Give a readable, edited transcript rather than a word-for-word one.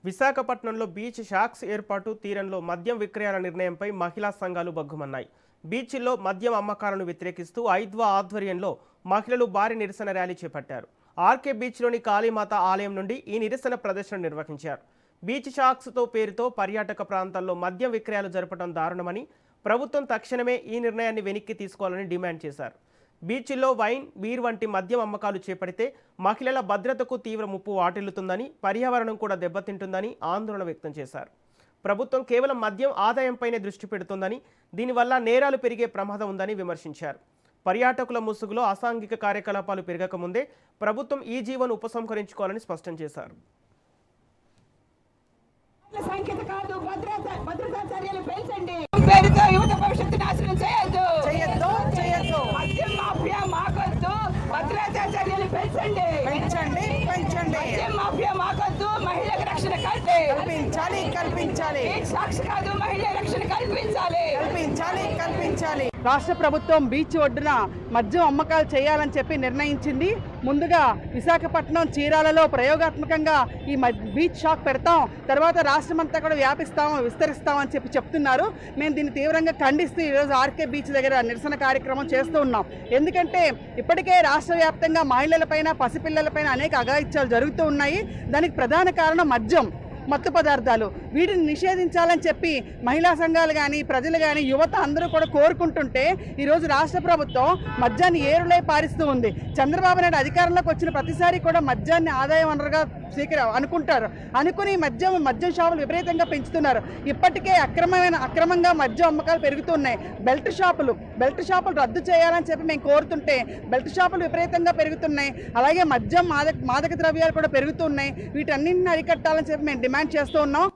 విశాఖపట్నంలో beach shocks ఏర్పాటు తీరంలో మద్యం విక్రయాల నిర్ణయంపై మహిళా సంఘాలు బగ్గుమన్నాయి. బీచ్ల్లో మద్యం అమ్మకాలను వ్యతిరేకిస్తూ ఐద్వా ఆధ్వర్యంలో మహిళలు భారీ నిరసన ర్యాలీ చేపట్టారు. ఆర్కే బీచ్లోని కాళీమాత ఆలయం నుండి ఈ నిరసన ప్రదర్శన నిర్వహించారు. బీచ్ షాక్స్తో పేరుతో పర్యాటక ప్రాంతాల్లో మద్యం విక్రయాలు జరపడం దారుణమని, ప్రభుత్వం తక్షణమే ఈ నిర్ణయాన్ని వెనక్కి తీసుకోవాలని డిమాండ్ చేశారు. బీచ్ల్లో వైన్, బీర్ వంటి మద్యం అమ్మకాలు చేపడితే మహిళల భద్రతకు తీవ్ర ముప్పు వాటిల్లుతుందని, పర్యావరణం కూడా దెబ్బతింటుందని ఆందోళన వ్యక్తం చేశారు. ప్రభుత్వం కేవలం మద్యం ఆదాయంపైనే దృష్టి పెడుతుందని, దీనివల్ల నేరాలు పెరిగే ప్రమాదం ఉందని విమర్శించారు. పర్యాటకుల ముసుగులో అసాంఘిక కార్యకలాపాలు పెరగకముందే ప్రభుత్వం ఈ జీవోను ఉపసంహరించుకోవాలని స్పష్టం చేశారు. మహిళలకు రక్షణ కల్పించాలి. రాష్ట్ర ప్రభుత్వం బీచ్ ఒడ్డున మద్యం అమ్మకాలు చేయాలని చెప్పి నిర్ణయించింది. ముందుగా విశాఖపట్నం, చీరాలలో ప్రయోగాత్మకంగా ఈ బీచ్ షాక్ పెడతాం, తర్వాత రాష్ట్రం అంతా కూడా విస్తరిస్తామని చెప్పి చెప్తున్నారు. మేము దీన్ని తీవ్రంగా ఖండిస్తూ ఈరోజు ఆర్కే బీచ్ దగ్గర నిరసన కార్యక్రమం చేస్తూ ఉన్నాం. ఎందుకంటే ఇప్పటికే రాష్ట్ర వ్యాప్తంగా మహిళలపైన, పసిపిల్లలపైన అనేక అఘాయిత్యాలు జరుగుతూ ఉన్నాయి. దానికి ప్రధాన కారణం మద్యం, మత్తు పదార్థాలు. వీటిని నిషేధించాలని చెప్పి మహిళా సంఘాలు కానీ, ప్రజలు కానీ, యువత అందరూ కూడా కోరుకుంటుంటే ఈరోజు రాష్ట్ర ప్రభుత్వం మద్యాన్ని ఏరులై పారిస్తూ ఉంది. చంద్రబాబు నాయుడు అధికారంలోకి వచ్చిన ప్రతిసారి కూడా మద్యాన్ని ఆదాయ వనరుగా అనుకుని మద్యం షాపులు విపరీతంగా పెంచుతున్నారు. ఇప్పటికే అక్రమంగా మద్యం అమ్మకాలు పెరుగుతున్నాయి. బెల్ట్ షాపులు రద్దు చేయాలని చెప్పి మేము కోరుతుంటే బెల్ట్ షాపులు విపరీతంగా పెరుగుతున్నాయి. అలాగే మద్యం, మాదక ద్రవ్యాలు కూడా పెరుగుతున్నాయి. వీటన్నింటిని అరికట్టాలని చెప్పి మేము డిమాండ్ చేస్తూ ఉన్నాం.